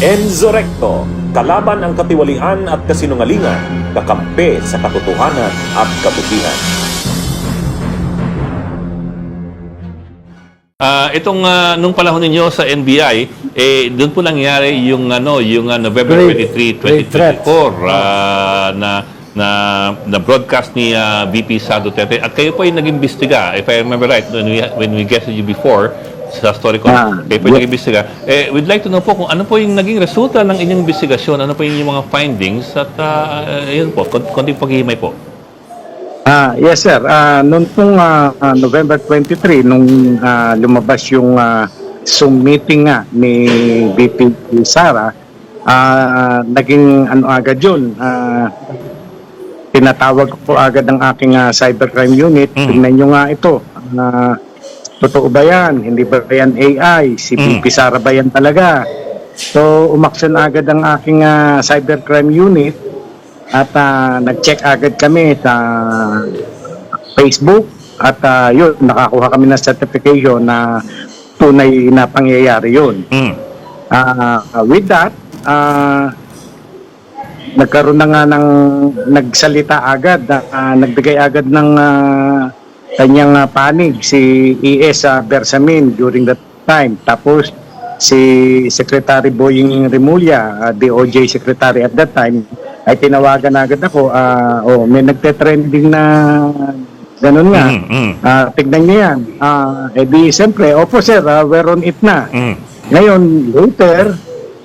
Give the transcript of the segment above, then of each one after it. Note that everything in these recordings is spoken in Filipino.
Enzo Recto, kalaban ang katiwalian at kasinungalingan, kakampi sa katotohanan at kabutihan. Nung panahon ninyo sa NBI, doon po nangyari yung November 23, 2024 na broadcast ni VP Sara Duterte, at kayo po ay nag-imbestiga, if I remember right, when we guested you before sa story ko, kayo po ay nag-imbestiga. We'd like to know po kung ano po yung naging resulta ng inyong investigasyon, ano po yung mga findings, at yun po, konting paghihimay po. Yes sir, noong pong November 23, nung lumabas yung Zoom meeting nga ni VP Sara, naging agad yun, tinatawag ko agad ang aking cybercrime unit. Tingnan nyo nga ito, totoo ba yan? Hindi ba yan AI? Si VP Sara ba yan talaga? So umaksyon agad ang aking cybercrime unit. At nag-check agad kami sa Facebook at yun, nakakuha kami ng certification na tunay na pangyayari yun. With that, nagkaroon na nga ng nagsalita agad, nagbigay agad ng kanyang panig si E.S. Bersamin during that time. Tapos si Secretary Boying Remulla, DOJ Secretary at that time, ay tinawagan agad ako, may nagte-trending na ganun nga. Tignan niyo yan. Di siyempre, opo sir, we're on it na. Ngayon, later,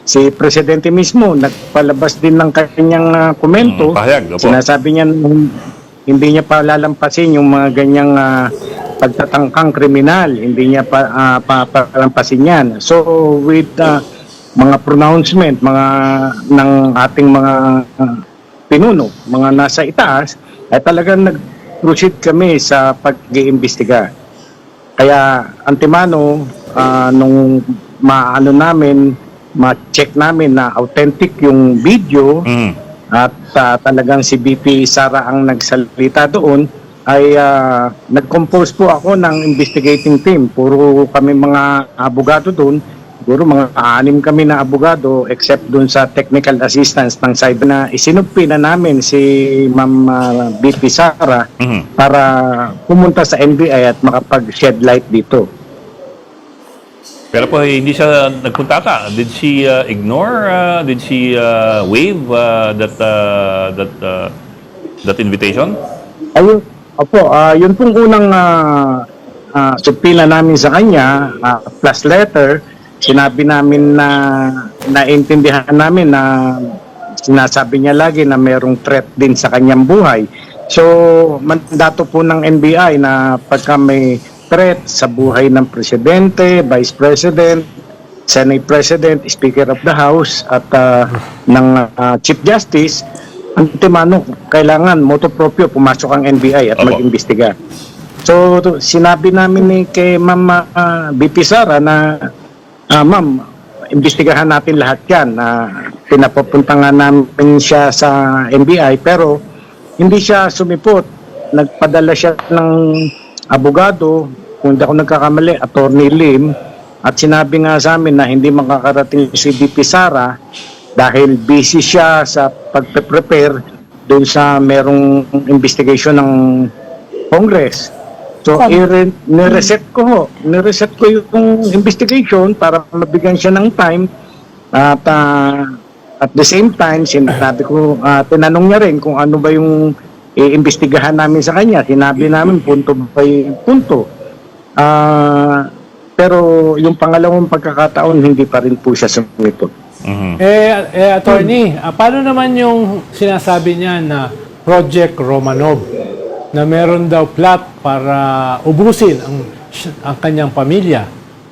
si Presidente mismo nagpalabas din ng kanyang komento. Sinasabi niya hindi niya pa lalampasin yung mga ganyang pagtatangkang kriminal. Hindi niya pa palampasin yan. So, with mga pronouncement ng ating mga pinuno, mga nasa itaas, ay talagang nag-proceed kami sa pag-iimbestiga. Kaya antimano, nung ma-check namin na authentic yung video at talagang si BP Sara ang nagsalita doon, ay nag-compose po ako ng investigating team. Puro kami mga abogado doon. Siguro mga 6 kami na abogado except doon sa technical assistance ng cyber na isinugpi na namin si Ma'am BP Sara para pumunta sa NBI at makapag-shed light dito. Pero po hindi siya nagpunta ka. Did she ignore? Did she waive that invitation? Ayun, opo, yun pong unang subpila namin sa kanya, plus letter. Sinabi namin na naintindihan namin na sinasabi niya lagi na mayroong threat din sa kanyang buhay. So, mandato po ng NBI na pagka may threat sa buhay ng Presidente, Vice President, Senate President, Speaker of the House at ng Chief Justice, antimano, kailangan motu proprio pumasok ang NBI at mag-imbestiga. So, sinabi namin kay Ma'am BP Sara na ma'am, imbestigahan natin lahat yan. Pinapapunta nga namin siya sa NBI pero hindi siya sumipot. Nagpadala siya ng abogado, kung hindi ako nagkakamali, Attorney Lim, at sinabi nga sa amin na hindi makakarating si BP Sara dahil busy siya sa pagpe-prepare doon sa merong investigation ng Congress. So, nireset ko yung investigation para mabigyan siya ng time at the same time, sinabi ko, tinanong niya rin kung ano ba yung iimbestigahan namin sa kanya. Sinabi namin punto by punto. Pero yung pangalawang pagkakataon, hindi pa rin po siya sumipot. Attorney, paano naman yung sinasabi niya na Project Romanov? Na meron daw plot para ubusin ang kanyang pamilya.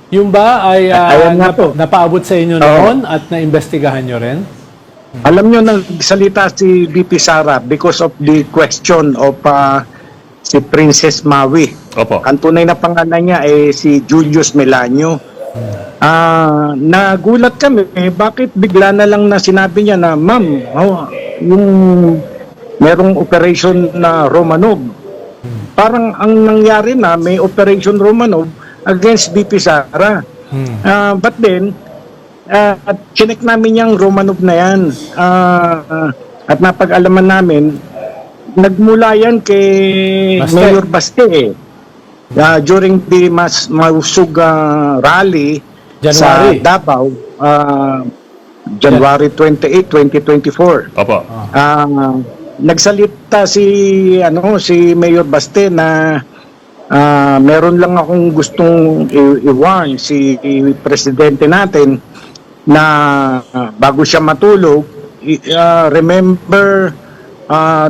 Yung ba ay napaabot sa inyo noon at naimbestigahan nyo rin? Alam nyo, nagsalita si BP Sara because of the question of si Princess Maui. Opo. Ang tunay na pangalan niya ay si Julius Melanio. Nagulat kami, bakit bigla na lang na sinabi niya na, ma'am, yung merong operation na Romanov. Parang ang nangyari na may operation Romanov against BP Sara. But then, at chinek namin yung Romanov na yan. At napag-alaman namin, nagmula yan kay Baste. Mayor Baste during the Mausug rally January. sa Davao, January 28, 2024. Opo. Nagsalita si Mayor Baste na meron lang akong gustong i-warn si presidente natin na bago siya matulog, remember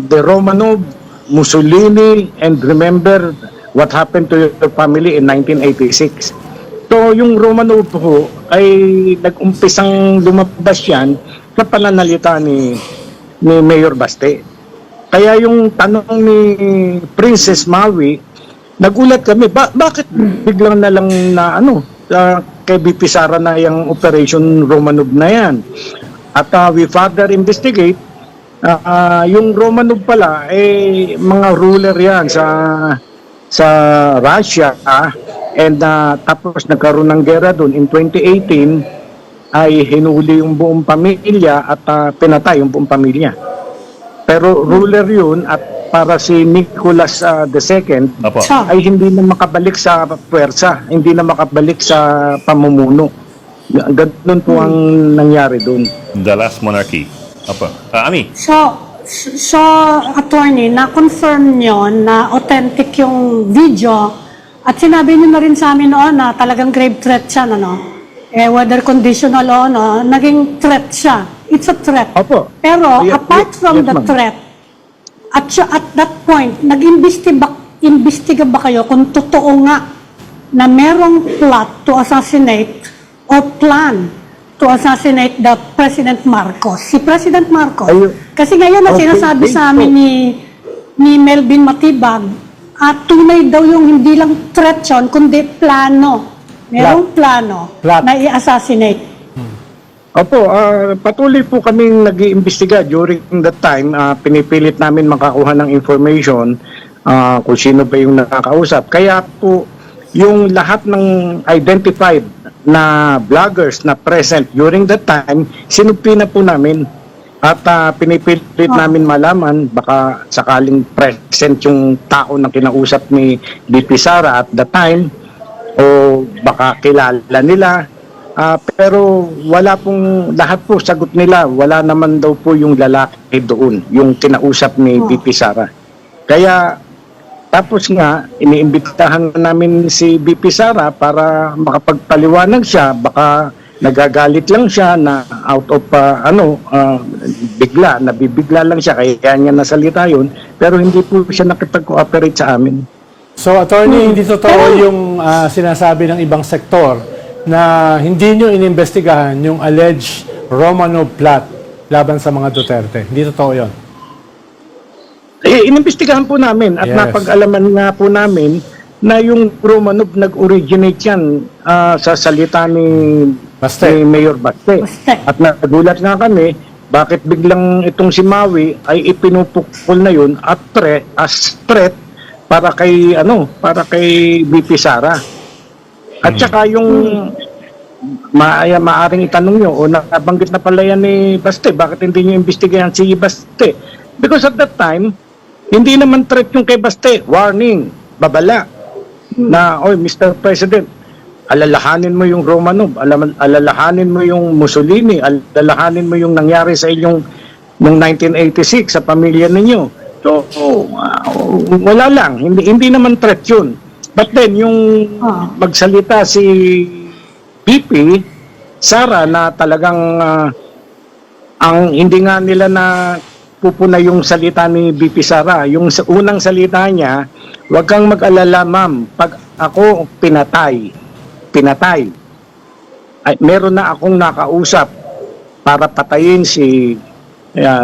the Romanov, Mussolini, and remember what happened to your family in 1986. So yung Romanov po ay nag-umpisang lumabas yan sa pananalita ni Mayor Baste. Kaya yung tanong ni Princess Maui, nagulat kami, bakit biglang na lang na kay BP Sara na yung Operation Romanov na yan? At we further investigate, yung Romanov pala, mga ruler yan sa Russia, and tapos nagkaroon ng gera doon. In 2018, ay hinuli yung buong pamilya at pinatay yung buong pamilya. Pero ruler yun, at para si Nicholas II Opo. ay hindi na makabalik sa puwersa, hindi na makabalik sa pamumuno. Ganun po ang nangyari doon. The last monarchy. Opo. Ami. So, attorney, na-confirm nyo na authentic yung video at sinabi nyo na rin sa amin noon na talagang grave threat siya, whether conditional o naging threat siya. It's a threat. Opo. Pero Yes, apart from yes, the ma'am. threat, at that point, nag-imbestiga ba kayo kung totoo nga na merong plot to assassinate or plan to assassinate the President Marcos? Si President Marcos. Kasi ngayon na Okay, sinasabi sa thank amin ni Melvin Matibag, tunay daw yung hindi lang threat yun, kundi plano. Merong plano Plot. na i-assassinate. Opo, patuloy po kaming nag-iimbestiga during that time. Pinipilit namin makakuha ng information kung sino ba yung nakakausap. Kaya po, yung lahat ng identified na vloggers na present during that time, sinupi na po namin. At pinipilit namin malaman, baka sakaling present yung tao na kinausap ni BP Sara at the time, o baka kilala nila. Pero wala pong, lahat po sagot nila, wala naman daw po yung lalaki doon, yung kinausap ni BP Sara. Kaya, tapos nga, iniimbitahan namin si BP Sara para makapagpaliwanag siya, baka nagagalit lang siya na out of, nabibigla lang siya, kaya niya nasalita yun, pero hindi po siya nakipag-cooperate sa amin. So, attorney, hindi totoo yung sinasabi ng ibang sektor na hindi nyo inimbestigahan yung alleged Romanov plot laban sa mga Duterte. Hindi totoo yun. Inimbestigahan po namin at Yes. napag-alaman nga po namin na yung Romanov nag-originate yan sa salita ni Mayor Baste. At nagulat nga kami, bakit biglang itong si Maui ay ipinupukol na yun at as threat para kay BP Sara. At saka yung maaring itanong nyo, o nabanggit na pala yan ni Baste, bakit hindi nyo imbestigahan si Baste? Because at that time, hindi naman threat yung kay Baste. Warning, babala, na, oy, Mr. President, alalahanin mo yung Romanov, alalahanin mo yung Mussolini, alalahanin mo yung nangyari sa inyong noong 1986 sa pamilya ninyo. So, wala lang, hindi naman threat yun. But then, yung magsalita si BP Sara na talagang ang hindi nga nila na pupuna yung salita ni BP Sara. Yung unang salita niya, huwag kang mag-alala, ma'am, pag ako pinatay, ay, meron na akong nakausap para patayin si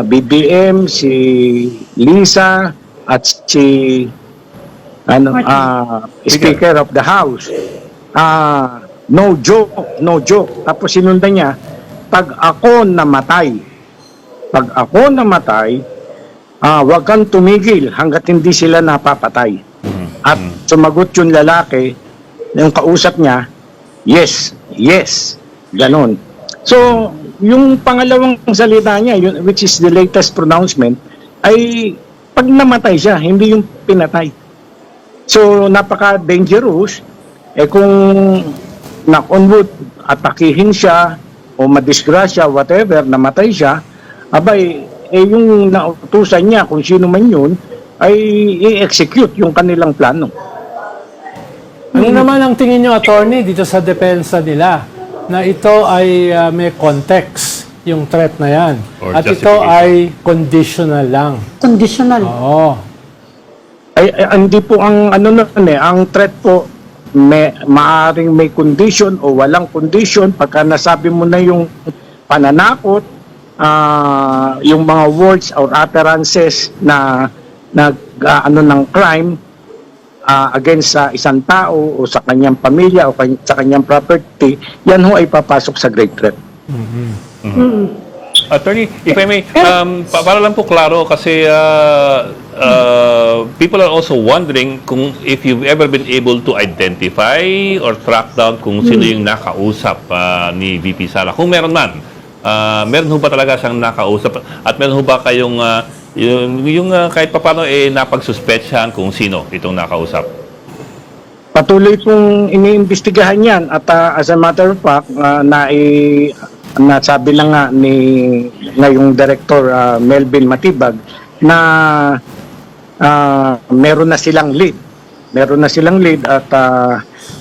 BBM, si Lisa, at si Speaker of the House. No joke. Tapos sinundan niya, pag ako namatay, huwag kang tumigil hanggat hindi sila napapatay. At sumagot yung lalaki, yung kausap niya, yes, ganon. So, yung pangalawang salita niya, which is the latest pronouncement, ay pag namatay siya, hindi yung pinatay. So, napaka-dangerous. Kung knock on wood, atakihin siya, o madisgrasya, whatever, namatay siya, abay, yung nautusan niya, kung sino man yun, ay i-execute yung kanilang plano. Ano naman ang tingin nyo, attorney, dito sa depensa nila na ito ay may context, yung threat na yan. Or At ito justification. ay conditional lang. Conditional. Oo. Hindi po ang ang threat po maaring may condition o walang condition. Pagka nasabi mo na yung pananakot, yung mga words or utterances na ng crime against sa isang tao o sa kanyang pamilya o sa kanyang property, yan ho ay papasok sa grave threat. Attorney, if I may, para lang po klaro kasi people are also wondering kung if you've ever been able to identify or track down kung sino yung nakausap ni VP Sara. Kung meron man, meron ho ba talaga siyang nakausap at meron ho ba kayong yung kahit paano napagsuspetsyahan kung sino itong nakausap? Patuloy pong iniimbestigahan yan at as a matter of fact, nasabi lang nga ni ngayong Director Melvin Matibag na meron na silang lead. Meron na silang lead at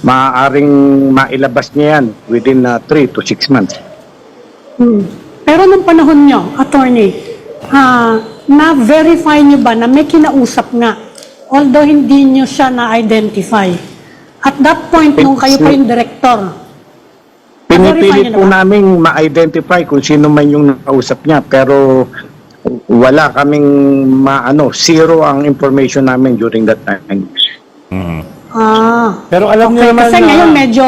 maaaring mailabas niya yan within 3 to 6 months. Pero nung panahon nyo, attorney, na-verify nyo ba na may kinausap nga, although hindi nyo siya na-identify? At that point, nung kayo pa yung director, Pinipilit po namin ma-identify kung sino man yung nakausap niya, pero wala kaming zero ang information namin during that time. Pero alam niyo naman kasi na, ngayon medyo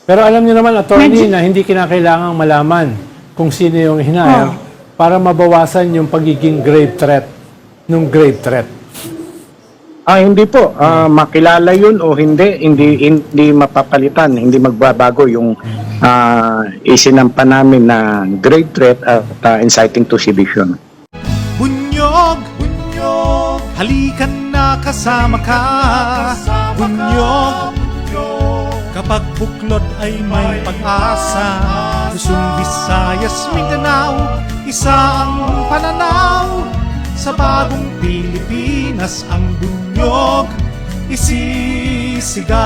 pero alam niyo naman, attorney, na hindi kinakailangang malaman kung sino yung hinayang para mabawasan yung pagiging grave threat nung grave threat. Hindi po. Makilala yun o hindi mapapalitan, hindi magbabago yung isinampa namin na grave threat at inciting to sedition. Bunyog, bunyog, halikan na kasama ka. Bunyog, kapag buklod ay may pag-asa. Luzon, Visayas, Mindanao, isa ang pananaw. Sa bagong Pilipinas ang bunyog isisigaw.